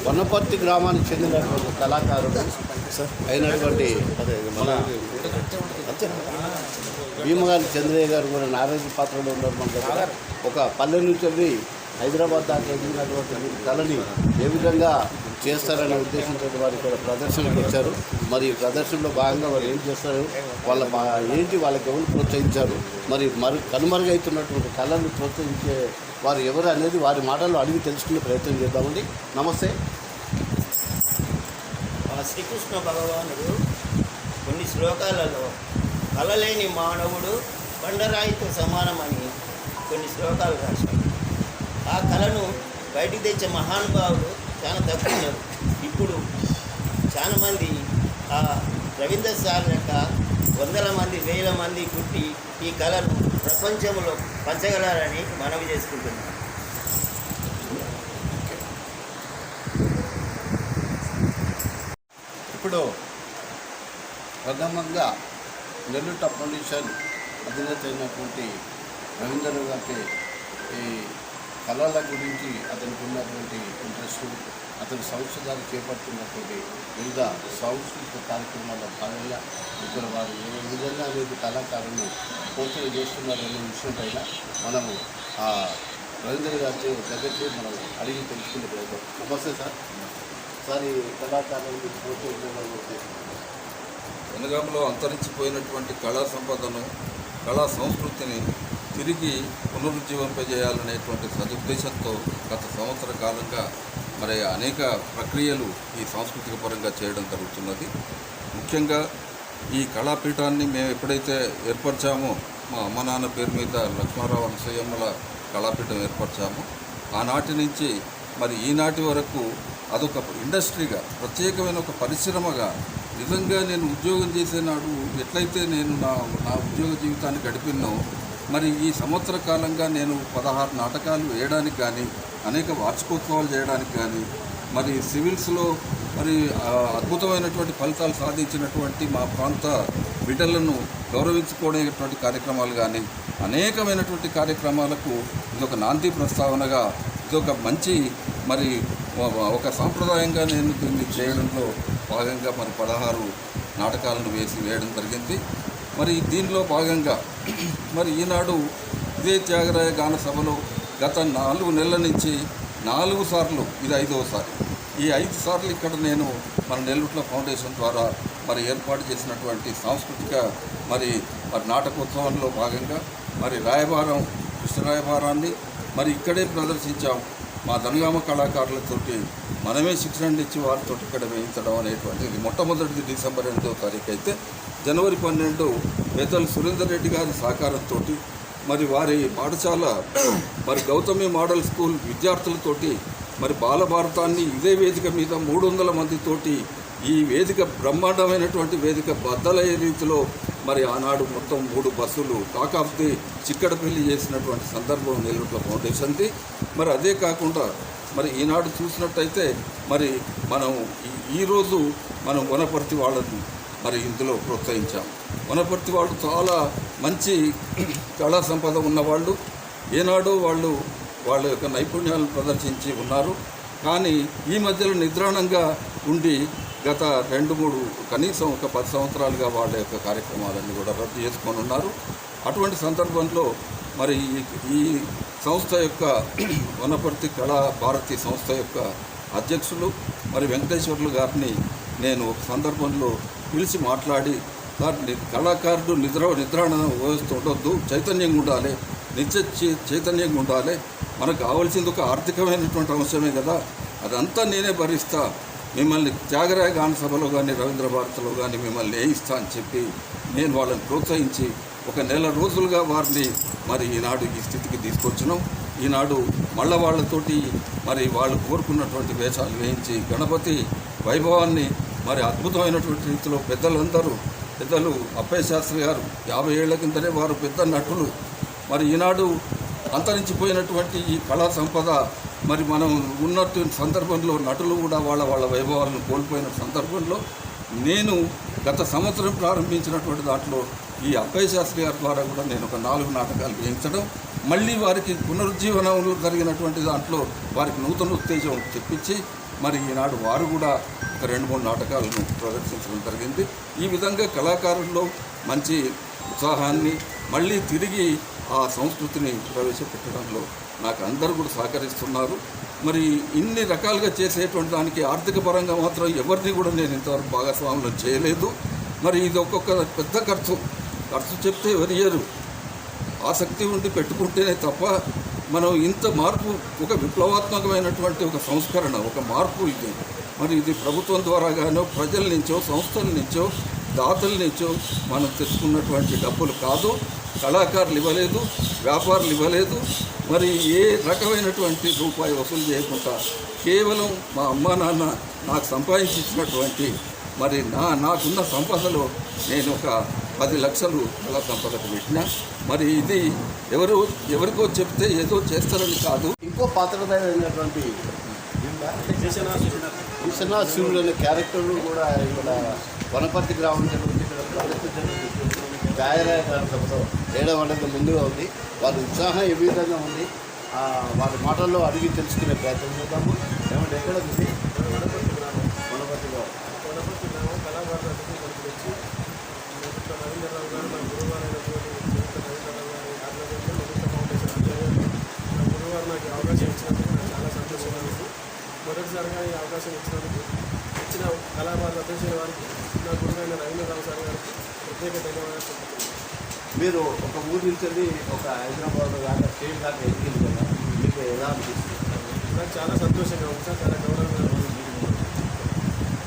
వనపర్తి గ్రామానికి చెందినటువంటి కళాకారుడు అయినటువంటి మన భీమగారి చంద్రయ్య గారు కూడా నారాయణ పాత్రలో ఉన్నారు. మన దగ్గర ఒక పల్లె నుంచి వెళ్ళి హైదరాబాద్ దాకా ఎదిగినటువంటి కళని ఏ విధంగా చేస్తారనే ఉద్దేశంతో వారు ఇక్కడ ప్రదర్శనకు వచ్చారు. మరి ఈ ప్రదర్శనలో భాగంగా వారు ఏం చేస్తారు, ఏంటి వాళ్ళకి ఎవరు ప్రోత్సహించారు, మరి కనుమరుగైతున్నటువంటి కళను ప్రోత్సహించే వారు ఎవరు అనేది వారి మాటల్లో అడిగి తెలుసుకునే ప్రయత్నం చేద్దామండి. నమస్తే. శ్రీకృష్ణ భగవానుడు కొన్ని శ్లోకాలలో కళలేని మానవుడు బండరాయితో సమానమని కొన్ని శ్లోకాలు రాశాడు. ఆ కళను బయటికి తెచ్చే మహానుభావులు చాలా తక్కువ ఉన్నారు. ఇప్పుడు చాలా మంది ఆ రవీంద్ర సార్ యొక్క వందల మంది వేల మంది పుట్టి ఈ కళను ప్రపంచంలో పంచగలరని మనవి చేసుకుంటున్నాం. ఇప్పుడు ప్రథమంగా నెల్లూరు ఫౌండేషన్ అధినేత అయినటువంటి రవీంద్ర గారికి ఈ కళల గురించి అతనికి ఉన్నటువంటి ఇంట్రెస్ట్, అతని సంస్థ ద్వారా చేపడుతున్నటువంటి వివిధ సాంస్కృతిక కార్యక్రమాల భాగంగా ఇక్కడ వారు ఏ విధంగా అనేది కళాకారులను ప్రోత్సహం చేస్తున్నారనే విషయం పైన మనము ఆ రవీంద్ర గారి దగ్గరికి మనం అడిగి తెలుసుకునే ప్రయత్నం. నమస్తే సార్. సార్, ఈ కళాకారులను ప్రోత్సహించడం వెనగంలో అంతరించిపోయినటువంటి కళా సంపదను, కళా సంస్కృతిని తిరిగి పునరుజ్జీవింపజేయాలనేటువంటి సదుద్దేశంతో గత సంవత్సర కాలంగా మరి అనేక ప్రక్రియలు ఈ సాంస్కృతిక పరంగా చేయడం జరుగుతున్నది. ముఖ్యంగా ఈ కళాపీఠాన్ని మేము ఎప్పుడైతే ఏర్పరిచామో, మా అమ్మ నాన్న పేరు మీద లక్ష్మారావు అనసూయమ్మల కళాపీఠం ఏర్పరిచామో, ఆనాటి నుంచి మరి ఈనాటి వరకు అదొక ఇండస్ట్రీగా, ప్రత్యేకమైన ఒక పరిశ్రమగా, నిజంగా నేను ఉద్యోగం చేసేనాడు ఎట్లయితే నేను నా ఉద్యోగ జీవితాన్ని గడిపినో, మరి ఈ సంవత్సర కాలంగా నేను 16 నాటకాలు వేయడానికి కానీ, అనేక వార్షికోత్సవాలు చేయడానికి కానీ, మరి సివిల్స్లో మరి అద్భుతమైనటువంటి ఫలితాలు సాధించినటువంటి మా ప్రాంత బిడ్డలను గౌరవించుకునేటువంటి కార్యక్రమాలు కానీ, అనేకమైనటువంటి కార్యక్రమాలకు ఇదొక నాంది ప్రస్తావనగా, ఇదొక మంచి మరి ఒక సాంప్రదాయంగా నేను దీన్ని చేయడంలో భాగంగా మరి 16 నాటకాలను వేయడం జరిగింది. మరి దీనిలో భాగంగా మరి ఈనాడు ఇదే త్యాగరాయ గాన సభలో గత 4 నెలల నుంచి 4 సార్లు, ఇది 5వ సారి, ఈ 5 సార్లు ఇక్కడ నేను మన నెల్లూట్ల ఫౌండేషన్ ద్వారా మరి ఏర్పాటు చేసినటువంటి సాంస్కృతిక మరి నాటకోత్సవంలో భాగంగా మరి రాయబారం, కృష్ణ రాయబారాన్ని మరి ఇక్కడే ప్రదర్శించాం. మా దనగామ కళాకారులతోటి మనమే శిక్షణ ఇచ్చి వారితో ఇక్కడ వేయించడం అనేటువంటిది మొట్టమొదటిది డిసెంబర్ 8వ తారీఖు అయితే, జనవరి 12 పెద్దలు సురేందర్ రెడ్డి గారి సహకారంతో మరి వారి పాఠశాల మరి గౌతమి మోడల్ స్కూల్ విద్యార్థులతోటి మరి బాలభారతాన్ని ఇదే వేదిక మీద 300 మందితోటి ఈ వేదిక బ్రహ్మాండమైనటువంటి వేదిక బద్దలయ్యే రీతిలో మరి ఆనాడు మొత్తం 3 బస్సులు కాకాఫ్ది చిక్కడపల్లి చేసినటువంటి సందర్భం నెల్లూట్ల ఫౌండేషన్ది. మరి అదే కాకుండా మరి ఈనాడు చూసినట్టయితే మరి మనం ఈరోజు మనం వనపర్తి వాళ్ళని మరి ఇందులో ప్రోత్సహించాం. వనపర్తి వాళ్ళు చాలా మంచి కళా సంపద ఉన్నవాళ్ళు, ఏనాడో వాళ్ళ యొక్క నైపుణ్యాలను ప్రదర్శించి ఉన్నారు. కానీ ఈ మధ్యలో నిద్రాణంగా ఉండి గత 2-3 కనీసం ఒక 10 సంవత్సరాలుగా వాళ్ళ యొక్క కార్యక్రమాలన్నీ కూడా రద్దు చేసుకొని ఉన్నారు. అటువంటి సందర్భంలో మరి ఈ సంస్థ యొక్క వనపర్తి కళా భారతి సంస్థ యొక్క అధ్యక్షులు మరి వెంకటేశ్వర్లు గారిని నేను ఒక సందర్భంలో పిలిచి మాట్లాడి, సార్, కళాకారుడు నిద్రాణ వ్యవస్థ ఉండొద్దు, చైతన్యంగా ఉండాలి, చైతన్యంగా ఉండాలి, మనకు కావాల్సింది ఒక ఆర్థికమైనటువంటి అంశమే కదా, అదంతా నేనే భరిస్తా, మిమ్మల్ని త్యాగరాయ గాన సభలో కానీ రవీంద్ర భారతిలో కానీ మిమ్మల్ని వేయిస్తా అని చెప్పి నేను వాళ్ళని ప్రోత్సహించి 1 నెల రోజులుగా వారిని మరి ఈనాడు ఈ స్థితికి తీసుకొచ్చినాం. ఈనాడు మళ్ళా వాళ్ళతోటి మరి వాళ్ళు కోరుకున్నటువంటి వేషాలు వేయించి గణపతి వైభవాన్ని మరి అద్భుతమైనటువంటి రీతిలో పెద్దలు అప్పయ్య శాస్త్రి గారు 50 ఏళ్ల కిందనే వారు పెద్ద నటులు. మరి ఈనాడు అంతరించిపోయినటువంటి ఈ కళా సంపద మరి మనం ఉన్నట్టు సందర్భంలో నటులు కూడా వాళ్ళ వైభవాలను కోల్పోయిన సందర్భంలో నేను గత సంవత్సరం ప్రారంభించినటువంటి దాంట్లో ఈ అప్పయ్య శాస్త్రి గారి ద్వారా కూడా నేను ఒక 4 నాటకాలు వేయించడం, మళ్ళీ వారికి పునరుజ్జీవనంలో జరిగినటువంటి దాంట్లో వారికి నూతన ఉత్తేజం తెప్పించి మరి ఈనాడు వారు కూడా ఒక 2-3 నాటకాలను ప్రదర్శించడం జరిగింది. ఈ విధంగా కళాకారుల్లో మంచి ఉత్సాహాన్ని మళ్ళీ తిరిగి ఆ సంస్కృతిని ప్రవేశపెట్టడంలో నాకు అందరూ కూడా సహకరిస్తున్నారు. మరి ఇన్ని రకాలుగా చేసేటువంటి దానికి ఆర్థిక పరంగా మాత్రం ఎవరిని కూడా నేను ఇంతవరకు భాగస్వామ్యం చేయలేదు. మరి ఇది ఒక్కొక్క పెద్ద ఖర్చు చెప్తే ఎవరియరు, ఆసక్తి ఉండి పెట్టుకుంటేనే తప్ప మనం ఇంత మార్పు, ఒక విప్లవాత్మకమైనటువంటి ఒక సంస్కరణ, ఒక మార్పు ఇది. మరి ఇది ప్రభుత్వం ద్వారా గానో ప్రజల నుంచో సంస్థల నుంచో దాతల నుంచో మనం తెచ్చుకున్నటువంటి డబ్బులు కాదు. కళాకారులు ఇవ్వలేదు, వ్యాపారులు ఇవ్వలేదు, మరి ఏ రకమైనటువంటి రూపాయి వసూలు చేయకుండా కేవలం మా అమ్మా నాన్న నాకు సంపాదించినటువంటి మరి నాకున్న సంపదలో నేను ఒక 10 లక్షలు కళా సంపదకు పెట్టినా. మరి ఇది ఎవరికో చెప్తే ఏదో చేస్తారని కాదు. ఇంకో పాత్రమైనటువంటి విశ్వనాథుడు అనే క్యారెక్టర్లు కూడా ఇక్కడ వనపర్తి గ్రామం జరుగుతుంది. ఇక్కడ తయారయ్యడంతో వేయడం అనేది ముందుగా ఉంది. వారి ఉత్సాహం ఏ విధంగా ఉంది వారి మాటల్లో అడిగి తెలుసుకునే ప్రయత్నం చేద్దాము. ఏమంటే ఎక్కడ ఉంది? వనపర్తి గ్రామం కళాకారులు వచ్చి రవీంద్రరావు గారు మన గురువారైనటువంటి గురువారు నాకు అవకాశం ఇచ్చినందుకు నాకు చాలా సంతోషంగా ఉంది. మొదటిసారిగా ఈ అవకాశం ఇచ్చిన కళాకారుల అధ్యక్షుల వారికి, నా గురువైన రవీంద్రరావు సార్ గారికి ప్రత్యేక ధన్యవాదాలు చెప్తున్నాను. మీరు ఒక ఊరి నుంచి ఒక హైదరాబాద్ దాకా స్టేట్ దాకా ఎదిగింది కదా, మీకు ఎలా అనిపిస్తుంది? నాకు చాలా సంతోషంగా ఉంది సార్, చాలా గౌరవంగా ఉంది.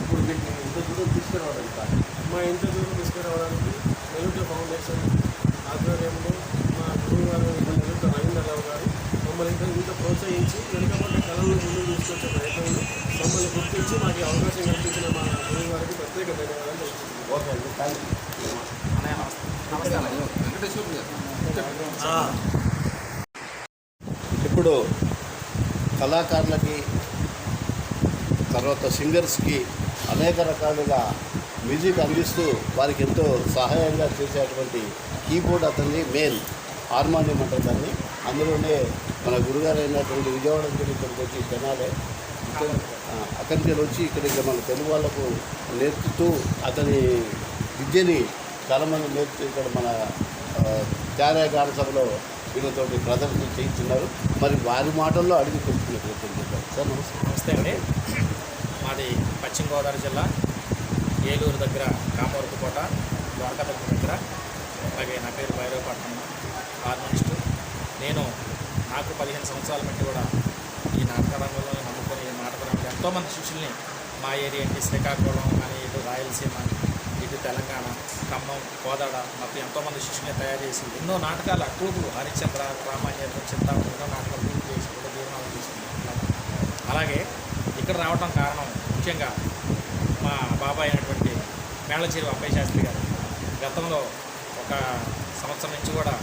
ఇప్పుడు మీకు ఇంత దూరం తీసుకురావడానికి కాదు, మా ఇంత దూరం తీసుకురావడానికి నెల్లూరు ఫౌండేషన్ ఆధ్వర్యంలో మా గురువు గారు నెల్లూరు రవీంద్రరావు గారు మమ్మల్ని ఇంత ప్రోత్సహించి వెనుకబడ్డ కళలను ముందుకు తీసుకొచ్చే ప్రయత్నంలో మమ్మల్ని గుర్తించి మాకు అవకాశం కల్పించిన మా గురువు గారికి ప్రత్యేక ధన్యవాదాలు తెలుపుతున్నాను. ఓకే అండి, థ్యాంక్ యూ. ఇప్పుడు కళాకారులకి తర్వాత సింగర్స్కి అనేక రకాలుగా మ్యూజిక్ అందిస్తూ వారికి ఎంతో సహాయంగా చేసేటువంటి కీబోర్డ్ అతన్ని మెయిన్ హార్మోనియం అంటారు దాన్ని. అందులోనే మన గురుగారు అయినటువంటి విజయవాడ నుంచి ఇక్కడికి వచ్చి తెనాలే అక్కడి నుంచి వచ్చి ఇక్కడికి మన తెలుగు వాళ్ళకు నేర్పుతూ అతని విద్యని చాలామంది నేర్పుతూ ఇక్కడ మన త్యారయ్య గాన సభలో వీళ్ళతోటి ప్రదర్శన చేయించున్నారు. మరి వారి మాటల్లో అడిగి తెలుసుకునే ప్రయత్నం చేద్దాం. సార్ నమస్తే అండి. మాది పశ్చిమ గోదావరి జిల్లా ఏలూరు దగ్గర కామవరపుకోట ద్వారకాపట్నం దగ్గర. అలాగే నా పేరు భైరవపట్నం హార్మోనిస్టు. నాకు 15 సంవత్సరాల బట్టి కూడా ఈ నాటక రంగంలో నమ్ముకొని ఈ నాటక రంగంలో ఎంతోమంది శిష్యుల్ని మా ఏరియా అంటే శ్రీకాకుళం కానీ ఇటు రాయలసీమ ఇటు తెలంగాణ ఖమ్మం కోదాడ మొత్తం ఎంతోమంది శిష్యుల్ని తయారు చేసి ఎన్నో నాటకాలు అక్రూపులు హరిశ్చంద్ర రామాంజనం చింతామణి ఎన్నో నాటకాలు పూర్తి చేసి కూడా జీవనాలు తీసుకున్నాం. అలాగే ఇక్కడ రావడం కారణం ముఖ్యంగా మా బాబాయ్ అయినటువంటి మేళచేరు అప్పయ్య శాస్త్రి గారు గతంలో ఒక సంవత్సరం నుంచి కూడా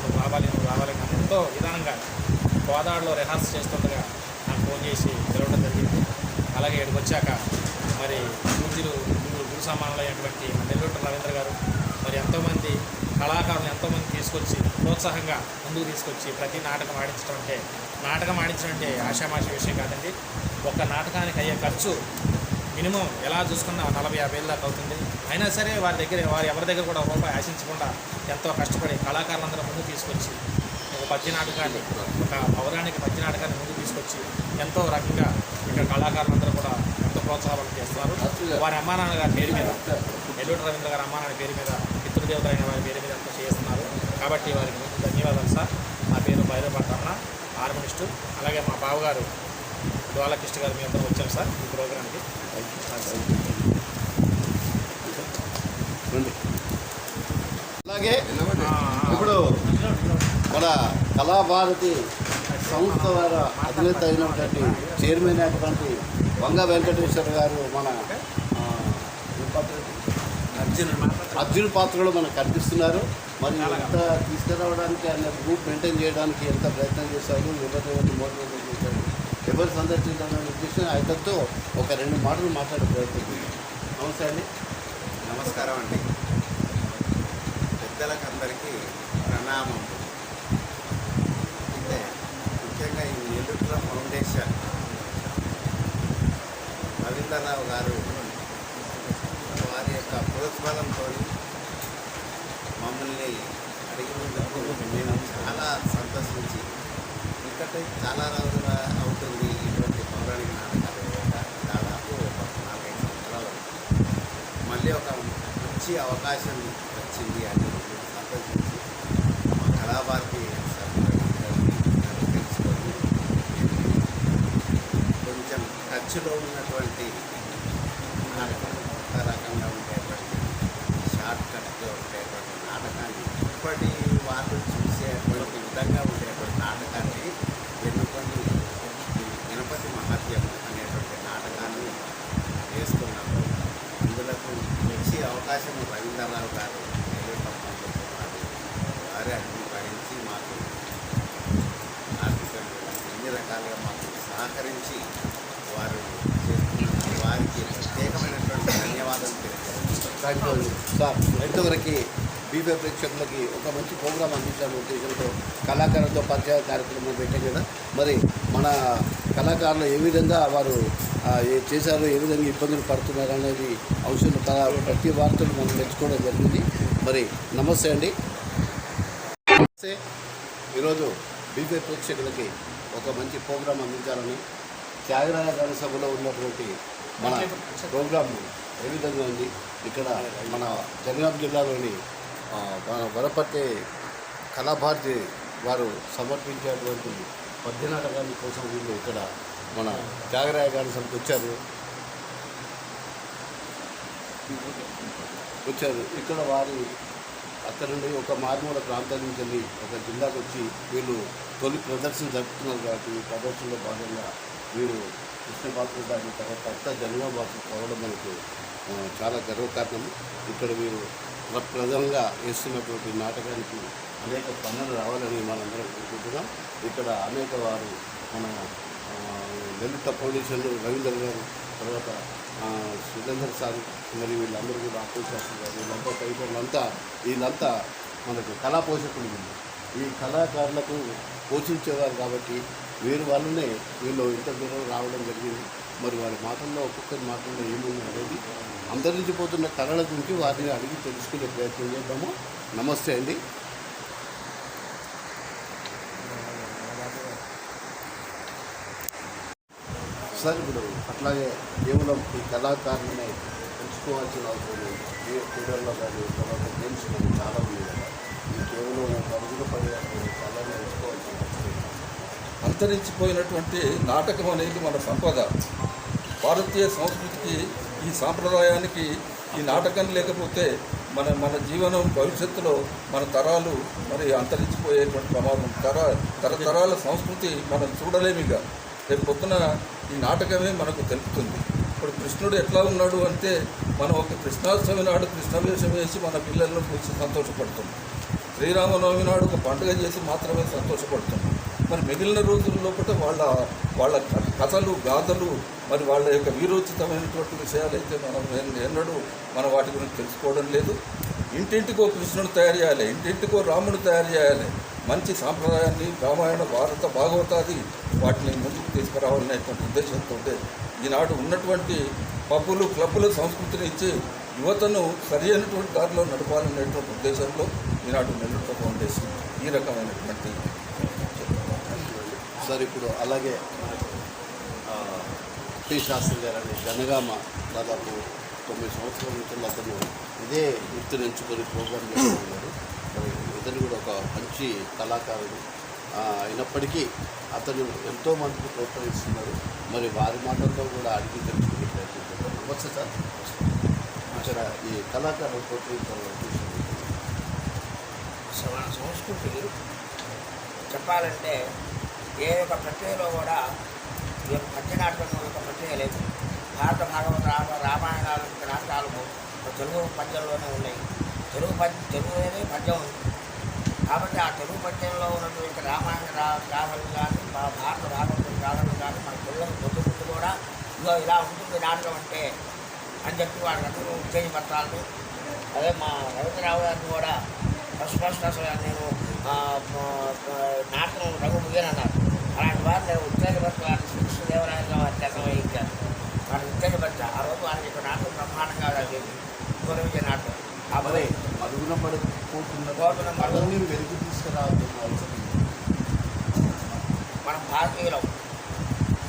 నువ్వు రావాలి నన్ను ఎంతో విధానంగా కోదాడలో రిహార్స్ చేస్తుండగా నాకు ఫోన్ చేసి పిలవడం జరిగింది. అలాగే ఇక్కడికి వచ్చాక మరి గురు సమానులు అయినటువంటి నెల్లూరు రవీంద్ర గారు మరి ఎంతోమంది కళాకారులు ఎంతోమంది తీసుకొచ్చి ప్రోత్సాహంగా ముందుకు తీసుకొచ్చి ప్రతి నాటకం ఆడించడం అంటే ఆషామాషి విషయం కాదండి. ఒక నాటకానికి అయ్యే ఖర్చు మినిమం ఎలా చూసుకున్నా 40-50 దాకా అవుతుంది. అయినా సరే వారి ఎవరి దగ్గర కూడా రూపాయి ఆశించకుండా ఎంతో కష్టపడి కళాకారులందరూ ముందుకు తీసుకొచ్చి ఒక పద్య నాటకాన్ని, ఒక పౌరాణిక పద్య నాటకాన్ని ముందుకు తీసుకొచ్చి ఎంతో రకంగా ఇక్కడ కళాకారులందరూ కూడా ఎంతో ప్రోత్సాహం చేస్తున్నారు. వారి అమ్మానాన్న గారి పేరు మీద, నెల్లూరు రవీంద్ర గారి అమ్మానాన్న పేరు మీద, పితృదేవత అయిన వారి పేరు మీద ఎంతో చేస్తున్నారు. కాబట్టి వారికి ముందు ధన్యవాదాలు సార్. నా పేరు భైరవపట్నం హార్మోనిస్టు. అలాగే మా బావగారు ద్వాలకృష్ణ గారు మీ అందరూ వచ్చారు సార్ ఈ ప్రోగ్రామ్కి. అలాగే ఇప్పుడు మన కళాభారతి సంస్థ వారి అధినేత అయినటువంటి చైర్మన్ అయినటువంటి వంగ వెంకటేశ్వర గారు మన అర్జున్ పాత్రలో మనకు కనిపిస్తున్నారు. మరి ఎంత తీసుకురావడానికి ఆయన గ్రూప్ మెయింటైన్ చేయడానికి ఎంత ప్రయత్నం చేశారు, ఎవరిని మోటివేట్ చేశారు, ఎవరు సందర్శించాలనే ఉద్దేశం ఆయనతో ఒక 2 మాటలు మాట్లాడే ప్రయత్నం చేశారు. నమస్తే అండి. నమస్కారం అండి. పెద్దలకు అందరికీ ప్రణామం. అంటే ముఖ్యంగా ఈ నెల్లూరులో ఫౌండేషన్ రవీంద్రరావు గారు వారి యొక్క ప్రోత్సాహంతో మమ్మల్ని అడిగినందుకు నేను చాలా సంతోషించి ఎందుకంటే చాలా రోజుల అవుతుంది ఇటువంటి పౌరాణిక నాటకాలు వేయక దాదాపు ఒక 4-5 సంవత్సరాలు మళ్ళీ ఒక మంచి అవకాశం వచ్చింది అని సంతోషించి మా కళాభారతి తెలుసుకొని కొంచెం ఖర్చులో ఉన్నటువంటి ఒక రకంగా ఉండేటువంటి షార్ట్ కట్గా ఉండేటువంటి నాటకాన్ని ఇప్పటి వాళ్ళు చూసేటువంటి విధంగా ఉండేటువంటి నాటకాన్ని ఎన్నుకొని గణపతి మహాత్యం అనేటువంటి నాటకాన్ని వేస్తున్నాము. అందులో మంచి అవకాశం రవీంద్రరావు గారు వారి అంగీకరించి మాకు ఆర్థికంగా అన్ని రకాలుగా మాకు సహకరించి వారు చేస్తున్నారు. వారికి ప్రత్యేకమైనటువంటి ధన్యవాదాలు తెలియజేస్తున్నాను. సార్, ఇంతవరకు బీఫే ప్రేక్షకులకి ఒక మంచి ప్రోగ్రాం అందించాలనే ఉద్దేశంతో కళాకారులతో పరిచయ కార్యక్రమం పెట్టాం కదా. మరి మన కళాకారులు ఏ విధంగా వారు చేశారు, ఏ విధంగా ఇబ్బందులు పడుతున్నారు అనేది అంశం ప్రతి వార్తలు మనం నేర్చుకోవడం జరిగింది. మరి నమస్తే అండి. నమస్తే. ఈరోజు బీఫే ప్రేక్షకులకి ఒక మంచి ప్రోగ్రాం అందించాలని త్యాగరాజ గారి సభలో ఉన్నటువంటి మన ప్రోగ్రాం ఏ విధంగా ఉంది, ఇక్కడ మన జనగాం జిల్లాలోని మన వరపట్టే కళాభారతి వారు సమర్పించేటువంటి పద్య నాటకాల కోసం వీళ్ళు ఇక్కడ మన త్యాగరాజ గారి సభకు వచ్చారు. ఇక్కడ వారు అక్కడ నుండి ఒక మారుమూల ప్రాంతం నుంచి వెళ్ళి ఒక జిల్లాకు వచ్చి వీళ్ళు తొలి ప్రదర్శన జరుపుతున్నారు. కాబట్టి ఈ ప్రదర్శనలో భాగంగా వీరు కృష్ణపాత్ర దాని తర్వాత కొత్త జనగాం భాష కావడం మనకు చాలా గర్వకారణం. ఇక్కడ వీరు ప్రధానంగా వేస్తున్నటువంటి నాటకానికి అనేక పనులు రావాలని మనందరం కోరుకుంటున్నాం. ఇక్కడ అనేక వారు మన నెల్లూరు ఫౌండేషన్ రవీంద్ర గారు, తర్వాత సురేందర్ సార్, మరి వీళ్ళందరూ కూడా ఆపోశాస్త్రి గారు, వీళ్ళంతా మనకు కళా పోషకులు. ఈ కళాకారులకు పోషించేవారు కాబట్టి వీరి వల్లనే వీళ్ళు ఇంత దూరం రావడం జరిగింది. మరి వారి మాటల్లో ఒక్కొక్కరి మాటల్లో ఏముంది అనేది అంతరించిపోతున్న కళల గురించి వారిని అడిగి తెలుసుకునే ప్రయత్నం చేద్దాము. నమస్తే అండి. సార్, ఇప్పుడు అట్లాగే కేవలం ఈ కళాకారులనే తెలుసుకోవాల్సిన అవసరం లేదు. ఏ క్రీడల్లో కానీ తర్వాత గేమ్స్ కానీ చాలా ఉంది కదా. ఈ కేవలం పరుగులు పడే కళను తెలుసుకోవాల్సిన అవసరం లేదు. అంతరించిపోయినటువంటి నాటకం అనేది మన సంపద. భారతీయ సంస్కృతికి, ఈ సాంప్రదాయానికి ఈ నాటకం లేకపోతే మన జీవనం భవిష్యత్తులో మన తరాలు మరి అంతరించిపోయేటువంటి ప్రమాదం. తరతరాల సంస్కృతి మనం చూడలేమిగా. రేపు పొద్దున ఈ నాటకమే మనకు తెలుపుతుంది. ఇప్పుడు కృష్ణుడు ఎట్లా ఉన్నాడు అంటే మనం ఒక కృష్ణాష్టమి నాడు కృష్ణ వేషం వేసి మన పిల్లలను చూసి సంతోషపడుతున్నాం. శ్రీరామనవమి నాడు ఒక పండుగ చేసి మాత్రమే సంతోషపడుతున్నాం. మరి మిగిలిన రోజుల్లో కూడా వాళ్ళ కథలు, గాథలు, మరి వాళ్ళ యొక్క వీరోచితమైనటువంటి విషయాలైతే మనం ఎన్నడూ మనం వాటి గురించి తెలుసుకోవడం లేదు. ఇంటింటికో కృష్ణుడు తయారు చేయాలి, ఇంటింటికో రాముడు తయారు చేయాలి. మంచి సాంప్రదాయాన్ని రామాయణ, భారత, భాగవతాది వాటిని ముందుకు తీసుకురావాలనేటువంటి ఉద్దేశంతో ఈనాడు ఉన్నటువంటి పబ్బులు, క్లబ్బుల సంస్కృతిని ఇచ్చి యువతను సరి అయినటువంటి దారిలో నడపాలనేటువంటి ఉద్దేశంలో ఈనాడు నెల్లూరు ఫౌండేషన్ ఈ రకమైనటువంటి. సార్, ఇప్పుడు అలాగే టి శాస్త్రి గారు అని జనగామ దాదాపు 9 సంవత్సరాల నుంచి అతను ఇదే వృత్తిని ఎంచుకొని ప్రోగ్రాం చేస్తున్నారు. మరి ఇతను కూడా ఒక మంచి కళాకారుడు అయినప్పటికీ అతను ఎంతో మందికి ప్రోత్సహిస్తున్నారు. మరి వారి మాటల్లో కూడా అడిగి తెలుసుకునే ప్రయత్నం చేస్తారు. నమస్తే సార్. ఇక్కడ ఈ కళాకారులు ప్రోత్సహించాలని సంస్కృతి చెప్పాలంటే ఏ యొక్క ప్రక్రియలో కూడా ఈ యొక్క పద్యనాటకం యొక్క ప్రక్రియ లేదు. భారత భాగవత రామాయణాలు నాటకాలు తెలుగు పద్యంలోనే ఉన్నాయి. తెలుగు అనేది పద్యం ఉంది కాబట్టి ఆ తెలుగు పద్యంలో ఉన్నటువంటి రామాయణ గాథలు కానీ భారత భాగవత గాథలు కానీ మన పిల్లలు పొద్దుకుంటూ కూడా ఇదో ఇలా ఉంటుంది నాటకం అంటే అని చెప్పి వాళ్ళకి అందరూ ఉత్తేజపరచాలని. అదే మా రవీంద్రరావు గారిని కూడా ఫస్ట్ అసలు నేను నాటకం రంగు ముయ్యనన్నారు. అలాంటి వారు నేను ఉత్తేజపరచాలని శ్రీకృష్ణదేవరాయలు వారికి అర్థం వహించాను. వారిని ఉత్తేజపరచాలి. ఆ రోజు వారికి యొక్క నాటకం బ్రహ్మాండంగా జరిగింది. విజయ నాటకం అదే మరుగున పడిపోతున్న మరుగుని వెలికి తీసుకురావాల్సిన మనం భారతీయులం.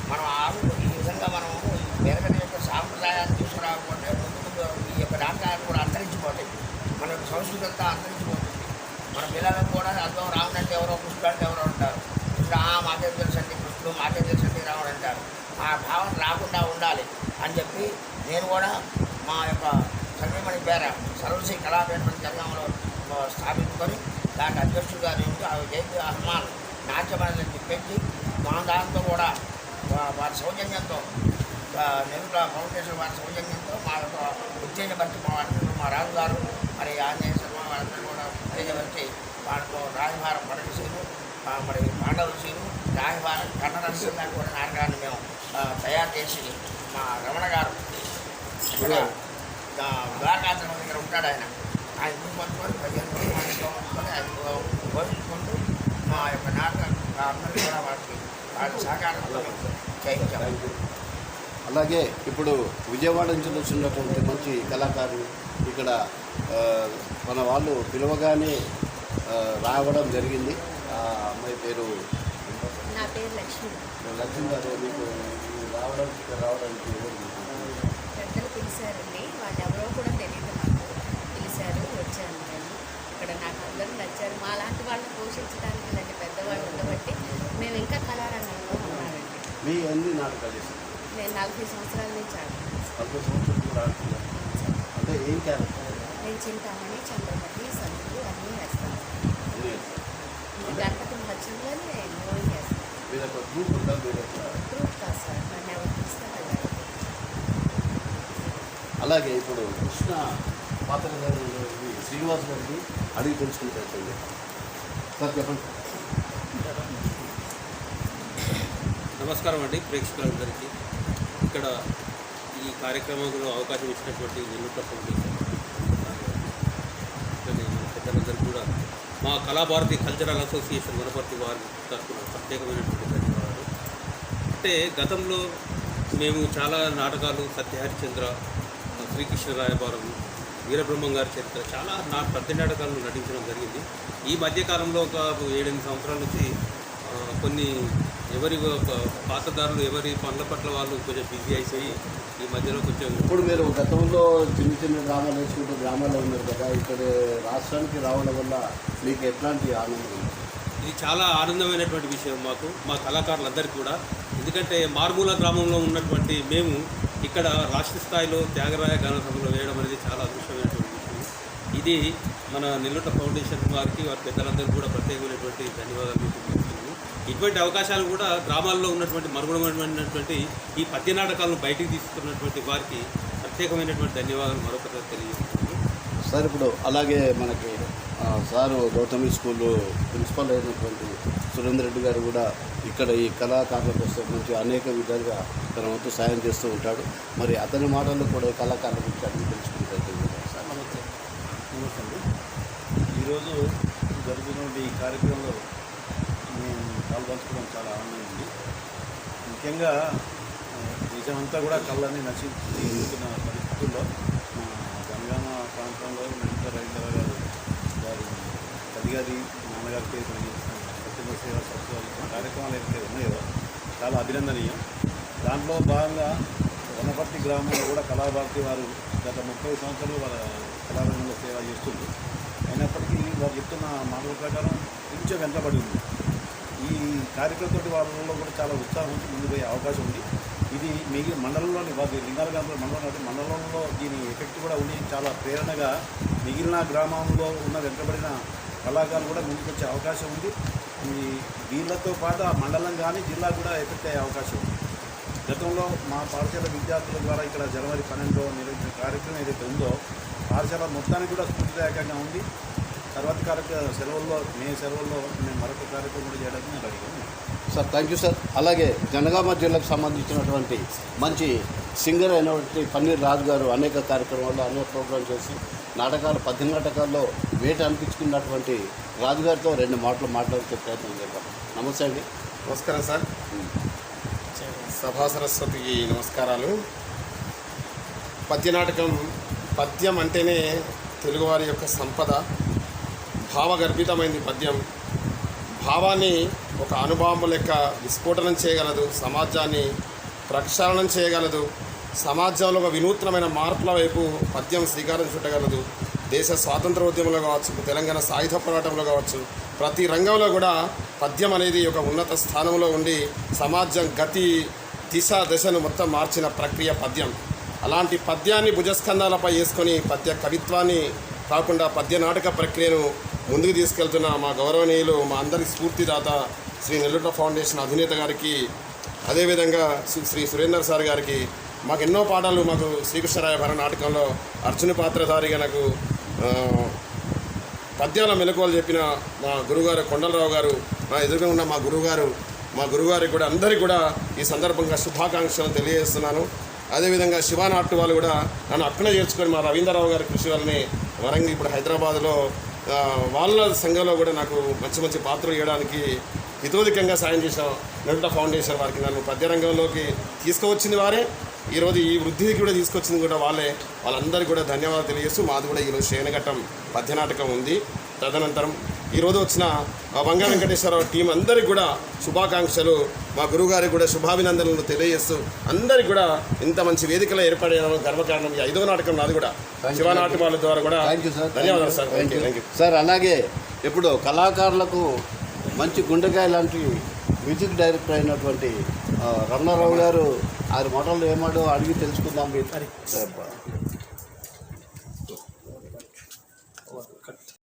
మనం ఆరు ఈ విధంగా మనము వేరే యొక్క సాంప్రదాయాన్ని తీసుకురాకపోతే ముందు ఈ యొక్క నాటకాలు కూడా అంతరించిపోతాయి. మన యొక్క సంస్కృతి అంతా అంతరించిపోతుంది. మన పిల్లలకు కూడా అర్థం రాముడు అంటే ఎవరో కృష్ణుడు అంటే ఎవరో ఉంటారు. కృష్ణుడు మాకేం తెలుసండి కృష్ణుడు మాకేం తెలుసండి రాముడు అంటారు. ఆ భావన రాకుండా ఉండాలి అని చెప్పి నేను కూడా మా యొక్క సంగమణి పేర సర్వశ్రీ కళాపీఠం జంగంలో స్థాపించుకొని దానికి అధ్యక్షుడిగా నేను జయంతి హనుమాన్ నాట్యమని పెట్టి మా దాంతో కూడా వారి సౌజన్యంతో నెల్లూరు ఫౌండేషన్ వారి సౌజన్యంతో మా యొక్క ఉత్తేజపరిచి మా రాజు గారు మరి ఆంజనేయ శర్మ వాళ్ళందరూ కూడా ఉత్తేజపరిచి వాళ్ళతో రాజభారం పడకసీను మరి పాండవ సీను రాజభారం కన్నరసంగా కూడా నాటకాన్ని మేము తయారు చేసి మా రమణ గారు కూడా ద్వారకాచరణ దగ్గర ఉంటాడు. ఆయన చూసుకొని 15 రోజులు ఆయన పోషించుకుంటూ మా యొక్క నాటక అందరూ కూడా వాళ్ళ సహకారంతో చేయించాము. అలాగే ఇప్పుడు విజయవాడ నుంచి వచ్చినటువంటి మంచి కళాకారులు ఇక్కడ మన వాళ్ళు పిలవగానే రావడం జరిగింది. ఆ అమ్మాయి పేరు నా పేరు లక్ష్మి. లక్ష్మి గారు మీకు రావడానికి పెద్దలు పిలిచారండి. వాళ్ళు ఎవరో కూడా తెలియదు నాకు. పిలిచారు, వచ్చాను నేను. ఇక్కడ నాకు అందరూ నచ్చారు. మా లాంటి వాళ్ళని పోషించడానికి ఇలాంటి పెద్దవాళ్ళు ఉండబట్టి మేము ఇంకా కళారంగంలో ఉన్నామండి. మీ ఎన్ని నాటకాలు చేస్తారు? నేను 40 సంవత్సరాల నుంచి ఆడుతున్నాను. 40 సంవత్సరాలు కూడా ఆడుతున్నారు. అంటే ఏం క్యారెక్టర్? నేను చింతామణి, చంద్రమతి, సంతులు అన్నీ వేస్తాను. గణపతి మధ్యంలోనే మూవీ చేస్తాను. మీరు ఒక గ్రూప్ ఉంటారు. గ్రూప్ కాదు సార్, నన్ను ఎవరు పిలిస్తే వెళ్ళాలి. అలాగే ఇప్పుడు కృష్ణ పాత్ర గారు శ్రీనివాస్ గారికి అడిగి తెలుసుకుంటారు సార్. చెప్పండి. నమస్కారం అండి ప్రేక్షకులందరికీ. ఇక్కడ ఈ కార్యక్రమంలో అవకాశం ఇచ్చినటువంటి నెల్లూరు ఫౌండేషన్ పెద్దలందరూ కూడా మా కళాభారతి కల్చరల్ అసోసియేషన్ వనపర్తి వారి తరఫున ప్రత్యేకమైనటువంటి ధన్యవాదాలు. అంటే గతంలో మేము చాలా నాటకాలు సత్యహరిచంద్ర, శ్రీకృష్ణరాయబారం, వీరబ్రహ్మం గారి చరిత్ర చాలా పద్య నాటకాలను నటించడం జరిగింది. ఈ మధ్యకాలంలో ఒక 7-8 సంవత్సరాల నుంచి కొన్ని ఎవరి పాత్రదారులు ఎవరి పనుల పట్ల వాళ్ళు కొంచెం బిజీ అయిపోయి ఈ మధ్యలో కొంచెం ఇప్పుడు మీరు గతంలో చిన్న గ్రామాలు వేసుకుంటూ గ్రామాల్లో ఉన్నారు కదా, ఇక్కడ రాష్ట్రానికి రావడం వల్ల మీకు ఎట్లాంటి ఆనందం? ఇది చాలా ఆనందమైనటువంటి విషయం మాకు, మా కళాకారులందరికీ కూడా. ఎందుకంటే మారుమూల గ్రామంలో ఉన్నటువంటి మేము ఇక్కడ రాష్ట్ర స్థాయిలో త్యాగరాయ గాన సభలో వేయడం అనేది చాలా అదృష్టమైనటువంటి విషయం. ఇది మన నెల్లూరు ఫౌండేషన్ వారికి వారి పెద్దలందరూ కూడా ప్రత్యేకమైనటువంటి ధన్యవాదాలు తెలుపుతున్నాము. ఇటువంటి అవకాశాలు కూడా గ్రామాల్లో ఉన్నటువంటి మరుగునమైనటువంటి ఈ పద్య నాటకాలను బయటికి తీసుకున్నటువంటి వారికి ప్రత్యేకమైనటువంటి ధన్యవాదాలు మరొకసారి తెలియజేస్తున్నాను సార్. ఇప్పుడు అలాగే మనకి సారు గౌతమి స్కూల్ ప్రిన్సిపల్ అయినటువంటి సురేందర్ రెడ్డి గారు కూడా ఇక్కడ ఈ కళాకారుల కోసం మంచి అనేక విధాలుగా తన వంతు సాయం చేస్తూ ఉంటాడు. మరి అతని మాటల్లో కూడా ఈ కళాకారుల గురించి అడిగి తెలుసుకుంటారు సార్. నమస్తే అండి. ఈరోజు జరుగుతున్న ఈ కార్యక్రమంలో మేము పాల్పంచుకోవడం చాలా ఆనందంగా ఉంది. ముఖ్యంగా నిజమంతా కూడా కళ్ళని నశించుతున్న పరిస్థితుల్లో జనగామ ప్రాంతంలో మిగతా రైతుల గారు వారు తల్లిగారి నాన్నగారి పేరు పనిచేస్తున్న స్వచ్ఛంద సేవా సంస్థ కార్యక్రమాలు ఏవైతే ఉన్నాయో చాలా అభినందనీయం. దాంట్లో భాగంగా వనపర్తి గ్రామంలో కూడా కళాభారతి వారు గత 30 సంవత్సరాలు వాళ్ళ కళారంగంలో సేవ చేస్తుంది. అయినప్పటికీ వారు చెప్తున్న మాటల ప్రకారం కొంచెం వెంటబడి ఉంది. ఈ కార్యక్రమంతో వాళ్ళలో కూడా చాలా ఉత్సాహం ముందు పోయే అవకాశం ఉంది. ఇది మిగిలిన మండలంలోని వారి లింగాల మండలంలో దీని ఎఫెక్ట్ కూడా ఉండి చాలా ప్రేరణగా మిగిలిన గ్రామంలో ఉన్న వెంటబడిన కళాకారులు కూడా ముందుకొచ్చే అవకాశం ఉంది. వీళ్ళతో పాటు ఆ మండలం కానీ జిల్లా కూడా ఎఫెక్ట్ అయ్యే అవకాశం ఉంది. గతంలో మా పాఠశాల విద్యార్థుల ద్వారా ఇక్కడ జనవరి 12 నిర్వహించిన కార్యక్రమం ఏదైతే ఉందో పాఠశాల మొత్తానికి కూడా స్ఫూర్తిదాయకంగా ఉంది. తర్వాత సెలవుల్లో మే సెలవుల్లో మేము మరొక కార్యక్రమం కూడా చేయడానికి నేను రెడీగా ఉన్నాను. Sir thank you sir. అలాగే జనగామ జిల్లాకు సంబంధించినటువంటి మంచి సింగర్ అయినటువంటి పన్నీర్ రాజు గారు అనేక కార్యక్రమాల్లో అనేక ప్రోగ్రామ్స్ చేసి పద్య నాటకాల్లో వేట అనిపించుకున్నటువంటి రాజుగారితో 2 మాటలు మాట్లాడే ప్రయత్నం చేద్దాం. నమస్తే అండి. నమస్కారం సార్. సభా సరస్వతికి నమస్కారాలు. పద్యనాటకం, పద్యం అంటేనే తెలుగువారి యొక్క సంపద. భావగర్భితమైంది పద్యం. భావాన్ని ఒక అణుబాంబు లెక్క విస్ఫోటనం చేయగలదు, సమాజాన్ని ప్రక్షాళనం చేయగలదు, సమాజంలో ఒక వినూత్నమైన మార్పుల వైపు పద్యం శ్రీకారం చుట్టగలదు. దేశ స్వాతంత్రోద్యమంలో కావచ్చు, తెలంగాణ సాయుధ పోరాటంలో కావచ్చు, ప్రతి రంగంలో కూడా పద్యం అనేది ఒక ఉన్నత స్థానంలో ఉండి సమాజం గతి దిశ దశను మొత్తం మార్చిన ప్రక్రియ పద్యం. అలాంటి పద్యాన్ని భుజస్కంధాలపై వేసుకొని పద్య కవిత్వాన్ని కాకుండా పద్య నాటక ప్రక్రియను ముందుకు తీసుకెళ్తున్న మా గౌరవనీయులు, మా అందరి స్ఫూర్తిదాత శ్రీ నెల్లూరు ఫౌండేషన్ అధినేత గారికి, అదేవిధంగా శ్రీ సురేందర్ సార్ గారికి, మాకు ఎన్నో పాఠాలు మాకు శ్రీకృష్ణరాయ భర నాటకంలో అర్జున పాత్రధారిగా నాకు పద్యాల మెలకువలు చెప్పిన మా గురుగారు కొండలరావు గారు, నా ఎదురుగా ఉన్న మా గురుగారికి కూడా అందరికీ కూడా ఈ సందర్భంగా శుభాకాంక్షలు తెలియజేస్తున్నాను. అదేవిధంగా శివానాట్టు వాళ్ళు కూడా నన్ను అక్కడే చేర్చుకొని మా రవీంద్రరావు గారి కృషి వల్లనే వరంగల్ ఇప్పుడు హైదరాబాద్లో వాళ్ళ సంఘంలో కూడా నాకు మంచి మంచి పాత్రలు ఇవ్వడానికి హితోధికంగా సాయం చేసిన నెల్లూరు ఫౌండేషన్ వారికి, నన్ను పద్యరంగంలోకి తీసుకువచ్చింది వారే, ఈరోజు ఈ వృద్ధికి కూడా తీసుకొచ్చింది కూడా వాళ్ళందరికీ కూడా ధన్యవాదాలు తెలియజేస్తూ మాది కూడా ఈరోజు శయనఘట్టం పద్యనాటకం ఉంది. తదనంతరం ఈరోజు వచ్చిన వంగ వెంకటేశ్వరరావు టీం అందరికీ కూడా శుభాకాంక్షలు, మా గురువుగారికి కూడా శుభాభినందనలు తెలియజేస్తూ అందరికీ కూడా ఇంత మంచి వేదికలో ఏర్పడడం గర్వకారణం. ఈ 5వ నాటకం నాది కూడా శివనాటక వాళ్ళ ద్వారా కూడా ధన్యవాదాలు సార్. Thank you sir. అలాగే ఇప్పుడు కళాకారులకు మంచి గుండెకాయ లాంటి మ్యూజిక్ డైరెక్టర్ అయినటువంటి రమణారావు గారు 6 మాటలు ఏమాడో అడిగి తెలుసుకుందాం.